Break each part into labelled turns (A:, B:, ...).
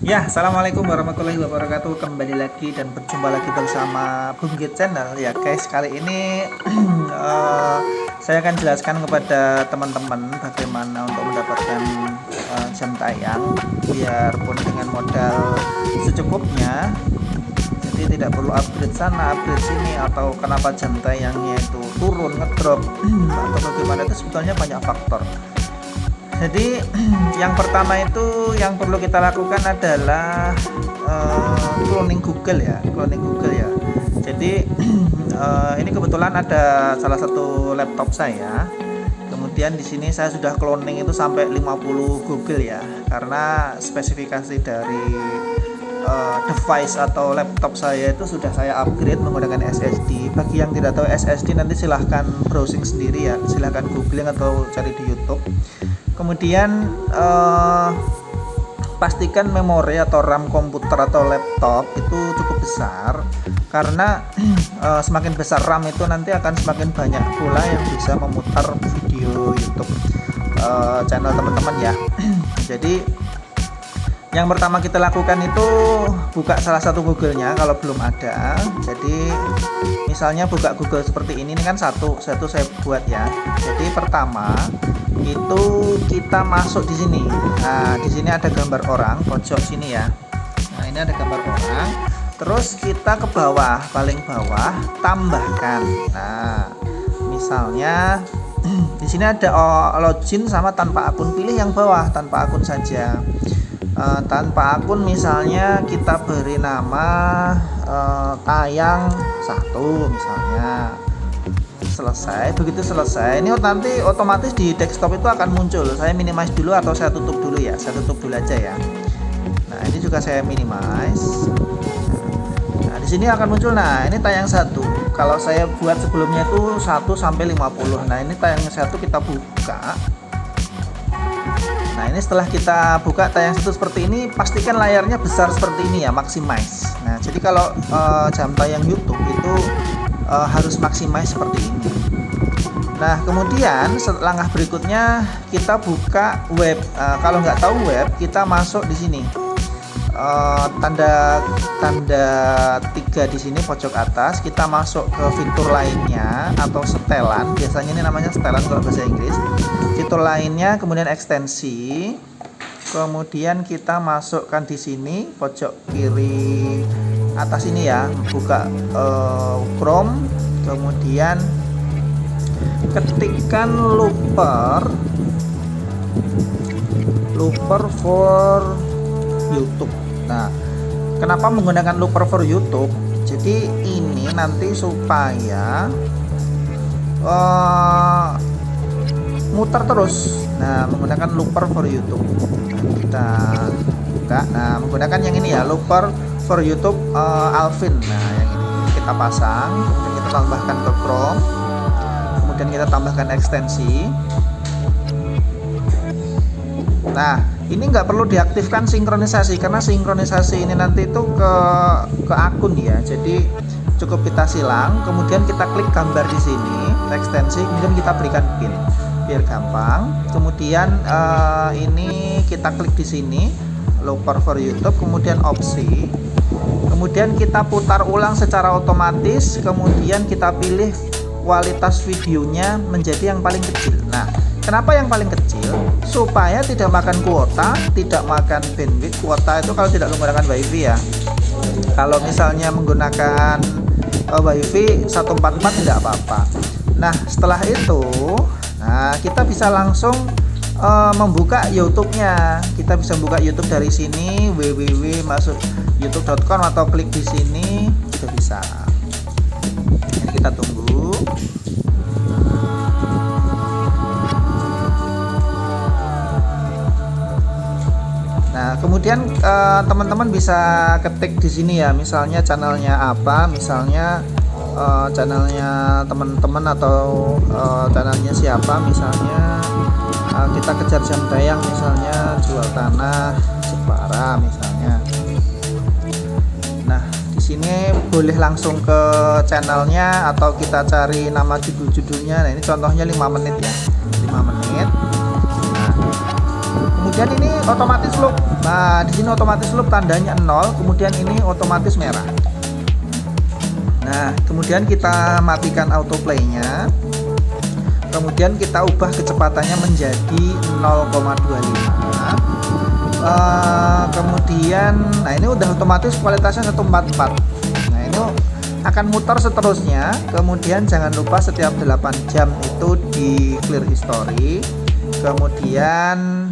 A: Ya, assalamualaikum warahmatullahi wabarakatuh. Kembali lagi dan berjumpa lagi bersama Bunggit Channel. Ya guys, kali ini saya akan jelaskan kepada teman-teman bagaimana untuk mendapatkan jam tayang biarpun dengan modal secukupnya. Jadi tidak perlu upgrade sana, upgrade sini, atau kenapa jam tayangnya itu turun, ngedrop atau bagaimana, itu sebetulnya banyak faktor. Jadi yang pertama itu yang perlu kita lakukan adalah cloning Google ya, cloning Google ya. Jadi ini kebetulan ada salah satu laptop saya. Kemudian di sini saya sudah cloning itu sampai 50 Google ya, karena spesifikasi dari device atau laptop saya itu sudah saya upgrade menggunakan SSD. Bagi yang tidak tahu SSD, nanti silahkan browsing sendiri ya, silahkan googling atau cari di YouTube. Kemudian pastikan memori atau RAM komputer atau laptop itu cukup besar, karena semakin besar RAM itu nanti akan semakin banyak pula yang bisa memutar video YouTube channel teman-teman ya. Jadi yang pertama kita lakukan itu buka salah satu Google-nya kalau belum ada. Jadi misalnya buka Google seperti ini kan satu saya buat ya. Jadi pertama itu kita masuk di sini. Nah, di sini ada gambar orang pojok sini ya. Nah, ini ada gambar orang. Terus kita ke bawah, paling bawah, tambahkan. Nah, misalnya di sini ada login sama tanpa akun, pilih yang bawah tanpa akun saja. Tanpa akun misalnya kita beri nama tayang 1 misalnya. Selesai. Begitu selesai, ini nanti otomatis di desktop itu akan muncul. Saya minimize dulu atau saya tutup dulu ya, saya tutup dulu aja ya. Nah, ini juga saya minimize. Nah, di sini akan muncul. Nah, ini tayang 1. Kalau saya buat sebelumnya itu 1 sampai 50. Nah, ini tayang 1 kita buka. Nah, ini setelah kita buka tayang 1 seperti ini, pastikan layarnya besar seperti ini ya, maximize. Nah, jadi kalau jam tayang YouTube itu harus maximize seperti ini. Nah, kemudian langkah berikutnya kita buka web. Kalau nggak tahu web, kita masuk di sini. Tanda 3 di sini pojok atas, kita masuk ke fitur lainnya atau setelan. Biasanya ini namanya setelan kalau bahasa Inggris. Fitur lainnya, kemudian ekstensi. Kemudian kita masukkan di sini pojok kiri atas ini ya, buka Chrome, kemudian ketikkan looper for YouTube. Nah, kenapa menggunakan looper for YouTube? Jadi ini nanti supaya muter terus. Nah, menggunakan looper for YouTube. Nah, kita buka. Nah, menggunakan yang ini ya, looper for YouTube Alvin. Nah, yang ini kita pasang, kemudian kita tambahkan ke Chrome, kemudian kita tambahkan ekstensi. Nah, ini nggak perlu diaktifkan sinkronisasi, karena sinkronisasi ini nanti itu ke akun ya. Jadi cukup kita silang, kemudian kita klik gambar di sini, ekstensi, kemudian kita berikan pin biar gampang. Kemudian ini kita klik di sini looper for YouTube, kemudian opsi, kemudian kita putar ulang secara otomatis, kemudian kita pilih kualitas videonya menjadi yang paling kecil. Nah, kenapa yang paling kecil? Supaya tidak makan kuota, tidak makan bandwidth. Kuota itu kalau tidak menggunakan WiFi ya. Kalau misalnya menggunakan WiFi 144 tidak apa-apa. Nah, setelah itu, kita bisa langsung membuka YouTube-nya. Kita bisa buka YouTube dari sini, www masuk youtube.com atau klik di sini juga bisa. Jadi kita tunggu. Nah, kemudian teman-teman bisa ketik di sini ya, misalnya channelnya apa, misalnya channelnya teman-teman atau channelnya siapa, misalnya kita kejar jam tayang, misalnya jual tanah Jepara misalnya. Nah, di sini boleh langsung ke channelnya atau kita cari nama judul-judulnya. Nah, ini contohnya 5 menit ya, 5 menit. Nah, kemudian ini otomatis loop. Nah, di sini otomatis loop tandanya 0, kemudian ini otomatis merah. Nah, kemudian kita matikan autoplay-nya. Kemudian kita ubah kecepatannya menjadi 0,25. Kemudian nah ini udah otomatis kualitasnya 144. Nah, ini akan muter seterusnya. Kemudian jangan lupa setiap 8 jam itu di clear history. Kemudian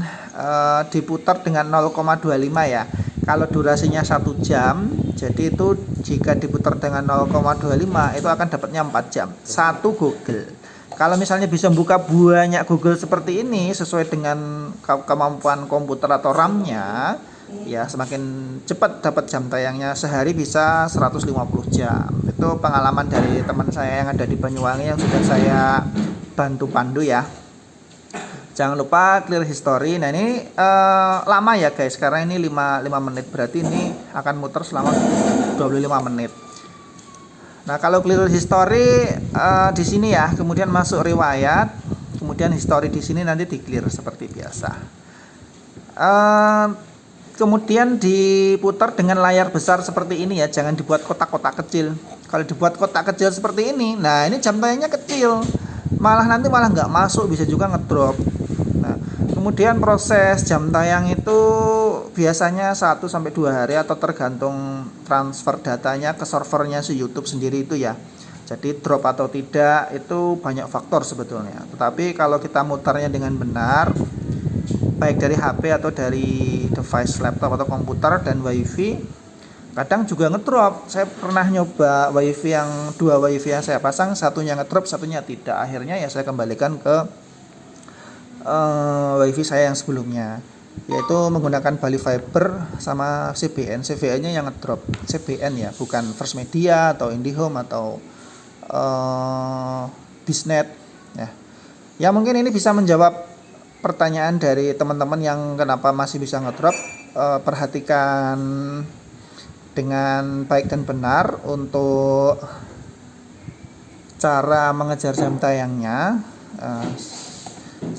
A: diputar dengan 0,25 ya. Kalau durasinya 1 jam, jadi itu jika diputar dengan 0,25 itu akan dapatnya 4 jam. Satu Google. Kalau misalnya bisa buka banyak Google seperti ini sesuai dengan kemampuan komputer atau RAM-nya, ya semakin cepat dapat jam tayangnya. Sehari bisa 150 jam. Itu pengalaman dari teman saya yang ada di Banyuwangi yang sudah saya bantu pandu ya. Jangan lupa clear history. Nah, ini lama ya guys, karena ini 5 menit, berarti ini akan muter selama 25 menit. Nah, kalau clear history di sini ya, kemudian masuk riwayat, kemudian history di sini nanti di clear seperti biasa. Kemudian diputar dengan layar besar seperti ini ya, jangan dibuat kotak-kotak kecil. Kalau dibuat kotak kecil seperti ini, nah ini jam tayangnya kecil, malah nggak masuk, bisa juga ngedrop. Nah, kemudian proses jam tayang itu biasanya 1-2 hari atau tergantung transfer datanya ke servernya si YouTube sendiri itu ya. Jadi drop atau tidak itu banyak faktor sebetulnya. Tetapi kalau kita mutarnya dengan benar, baik dari HP atau dari device laptop atau komputer dan WiFi, kadang juga ngedrop. Saya pernah nyoba WiFi yang 2 WiFi yang saya pasang, satunya ngedrop, satunya tidak. Akhirnya ya saya kembalikan ke WiFi saya yang sebelumnya, yaitu menggunakan Bali Fiber sama CBN. CBN-nya yang ngedrop, CBN ya, bukan First Media atau IndiHome atau Bisnet ya. Ya mungkin ini bisa menjawab pertanyaan dari teman-teman yang kenapa masih bisa ngedrop. Perhatikan dengan baik dan benar untuk cara mengejar jam tayangnya.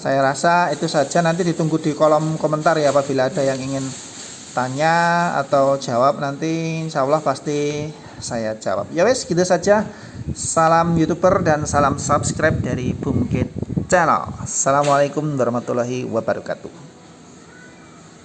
A: Saya rasa itu saja. Nanti ditunggu di kolom komentar ya, apabila ada yang ingin tanya atau jawab, nanti insya Allah pasti saya jawab. Ya wes, gitu saja. Salam YouTuber dan salam subscribe dari Boomkit Channel. Assalamualaikum warahmatullahi wabarakatuh.